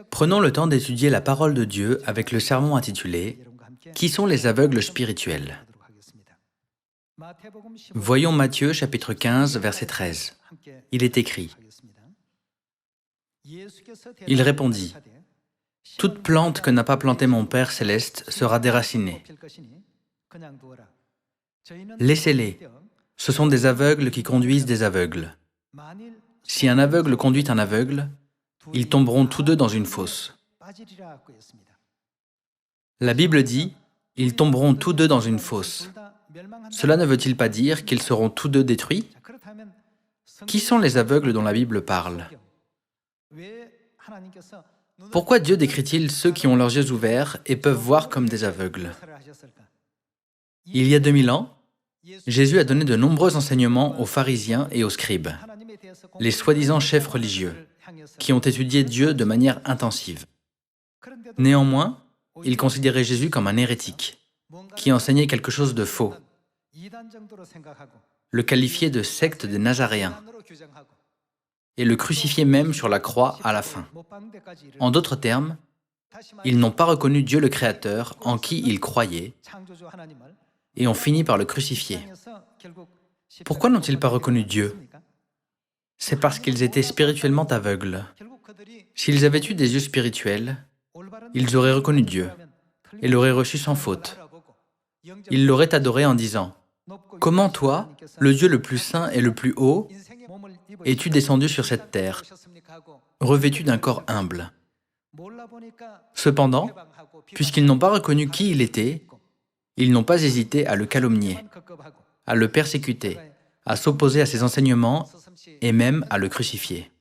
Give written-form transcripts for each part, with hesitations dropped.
Prenons le temps d'étudier la parole de Dieu avec le sermon intitulé « Qui sont les aveugles spirituels ?» Voyons Matthieu chapitre 15, verset 13. Il est écrit « Il répondit, « Toute plante que n'a pas plantée mon Père céleste sera déracinée. Laissez-les, ce sont des aveugles qui conduisent des aveugles. Si un aveugle conduit un aveugle, ils tomberont tous deux dans une fosse. » La Bible dit « Ils tomberont tous deux dans une fosse ». Cela ne veut-il pas dire qu'ils seront tous deux détruits? Qui sont les aveugles dont la Bible parle? Pourquoi Dieu décrit-il ceux qui ont leurs yeux ouverts et peuvent voir comme des aveugles? Il y a 2000 ans, Jésus a donné de nombreux enseignements aux pharisiens et aux scribes, les soi-disant chefs religieux, qui ont étudié Dieu de manière intensive. Néanmoins, ils considéraient Jésus comme un hérétique, qui enseignait quelque chose de faux, le qualifiaient de secte des Nazaréens, et le crucifiaient même sur la croix à la fin. En d'autres termes, ils n'ont pas reconnu Dieu le Créateur en qui ils croyaient, et ont fini par le crucifier. Pourquoi n'ont-ils pas reconnu Dieu? C'est parce qu'ils étaient spirituellement aveugles. S'ils avaient eu des yeux spirituels, ils auraient reconnu Dieu et l'auraient reçu sans faute. Ils l'auraient adoré en disant « Comment toi, le Dieu le plus saint et le plus haut, es-tu descendu sur cette terre, revêtu d'un corps humble ?» Cependant, puisqu'ils n'ont pas reconnu qui il était, ils n'ont pas hésité à le calomnier, à le persécuter, à s'opposer à ses enseignements et même à le crucifier.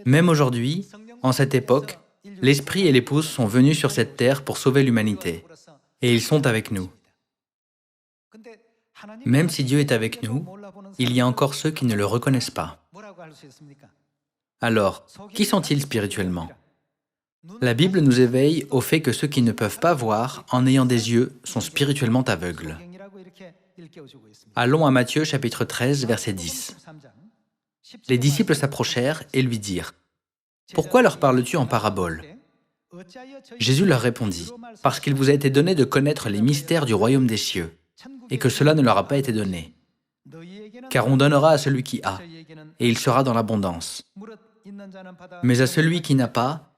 Même aujourd'hui, en cette époque, l'Esprit et l'Épouse sont venus sur cette terre pour sauver l'humanité, et ils sont avec nous. Même si Dieu est avec nous, il y a encore ceux qui ne le reconnaissent pas. Alors, qui sont-ils spirituellement? La Bible nous éveille au fait que ceux qui ne peuvent pas voir en ayant des yeux sont spirituellement aveugles. Allons à Matthieu chapitre 13, verset 10. Les disciples s'approchèrent et lui dirent « Pourquoi leur parles-tu en parabole ?» Jésus leur répondit « Parce qu'il vous a été donné de connaître les mystères du royaume des cieux, et que cela ne leur a pas été donné. Car on donnera à celui qui a, et il sera dans l'abondance. Mais à celui qui n'a pas,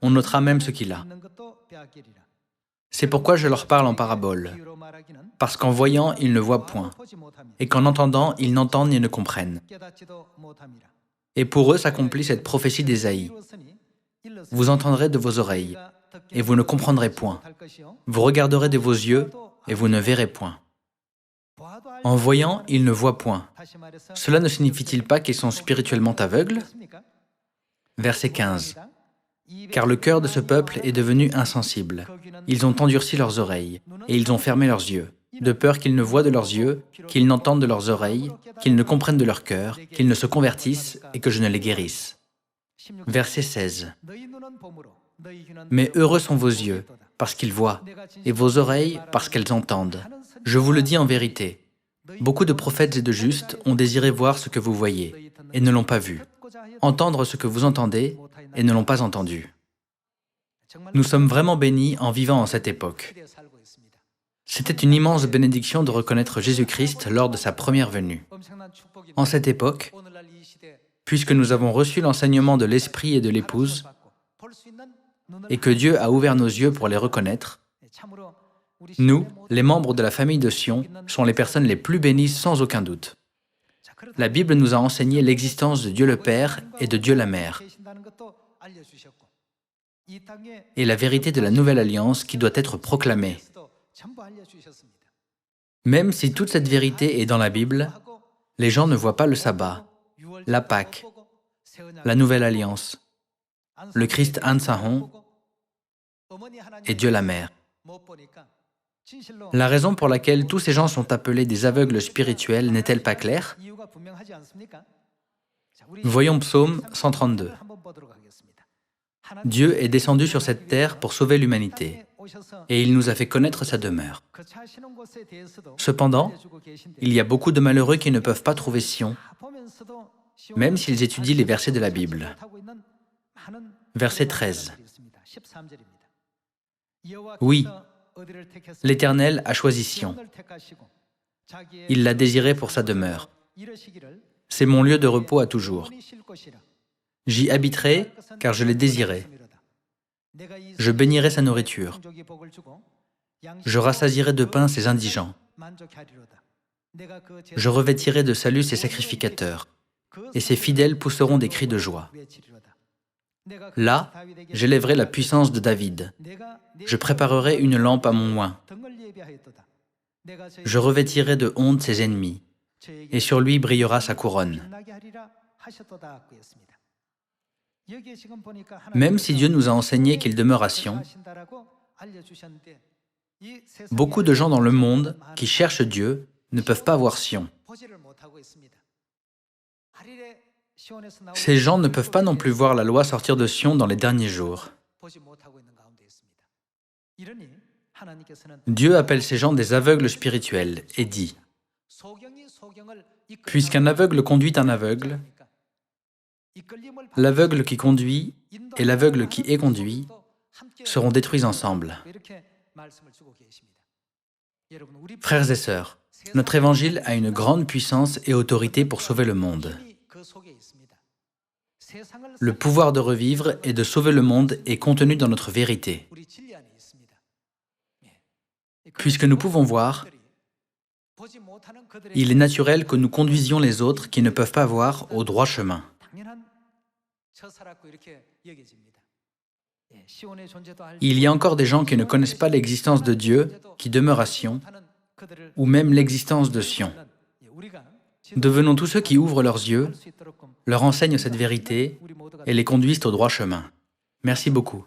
on notera même ce qu'il a. C'est pourquoi je leur parle en parabole, parce qu'en voyant, ils ne voient point, et qu'en entendant, ils n'entendent ni ne comprennent. Et pour eux s'accomplit cette prophétie d'Ésaïe. Vous entendrez de vos oreilles, et vous ne comprendrez point. Vous regarderez de vos yeux, et vous ne verrez point. En voyant, ils ne voient point. Cela ne signifie-t-il pas qu'ils sont spirituellement aveugles? Verset 15. Car le cœur de ce peuple est devenu insensible. Ils ont endurci leurs oreilles, et ils ont fermé leurs yeux, de peur qu'ils ne voient de leurs yeux, qu'ils n'entendent de leurs oreilles, qu'ils ne comprennent de leur cœur, qu'ils ne se convertissent et que je ne les guérisse. Verset 16. Mais heureux sont vos yeux, parce qu'ils voient, et vos oreilles, parce qu'elles entendent. Je vous le dis en vérité, beaucoup de prophètes et de justes ont désiré voir ce que vous voyez, et ne l'ont pas vu, entendre ce que vous entendez, et ne l'ont pas entendu. Nous sommes vraiment bénis en vivant en cette époque. C'était une immense bénédiction de reconnaître Jésus-Christ lors de sa première venue. En cette époque, puisque nous avons reçu l'enseignement de l'Esprit et de l'Épouse, et que Dieu a ouvert nos yeux pour les reconnaître, nous, les membres de la famille de Sion, sont les personnes les plus bénies sans aucun doute. La Bible nous a enseigné l'existence de Dieu le Père et de Dieu la Mère, et la vérité de la nouvelle alliance qui doit être proclamée. Même si toute cette vérité est dans la Bible, les gens ne voient pas le sabbat, la Pâque, la nouvelle alliance, le Christ Ansahon et Dieu la Mère. La raison pour laquelle tous ces gens sont appelés des aveugles spirituels n'est-elle pas claire? Voyons Psaume 132. Dieu est descendu sur cette terre pour sauver l'humanité, et il nous a fait connaître sa demeure. Cependant, il y a beaucoup de malheureux qui ne peuvent pas trouver Sion, même s'ils étudient les versets de la Bible. Verset 13. Oui, l'Éternel a choisi Sion. Il l'a désiré pour sa demeure. C'est mon lieu de repos à toujours. J'y habiterai, car je l'ai désiré. Je bénirai sa nourriture. Je rassasierai de pain ses indigents. Je revêtirai de salut ses sacrificateurs, et ses fidèles pousseront des cris de joie. Là, j'élèverai la puissance de David. Je préparerai une lampe à mon oint. Je revêtirai de honte ses ennemis, et sur lui brillera sa couronne. Même si Dieu nous a enseigné qu'il demeure à Sion, beaucoup de gens dans le monde qui cherchent Dieu ne peuvent pas voir Sion. Ces gens ne peuvent pas non plus voir la loi sortir de Sion dans les derniers jours. Dieu appelle ces gens des aveugles spirituels et dit « Puisqu'un aveugle conduit un aveugle, l'aveugle qui conduit et l'aveugle qui est conduit seront détruits ensemble. » Frères et sœurs, notre évangile a une grande puissance et autorité pour sauver le monde. Le pouvoir de revivre et de sauver le monde est contenu dans notre vérité. Puisque nous pouvons voir, il est naturel que nous conduisions les autres qui ne peuvent pas voir au droit chemin. Il y a encore des gens qui ne connaissent pas l'existence de Dieu, qui demeure à Sion, ou même l'existence de Sion. Devenons tous ceux qui ouvrent leurs yeux, leur enseignent cette vérité et les conduisent au droit chemin. Merci beaucoup.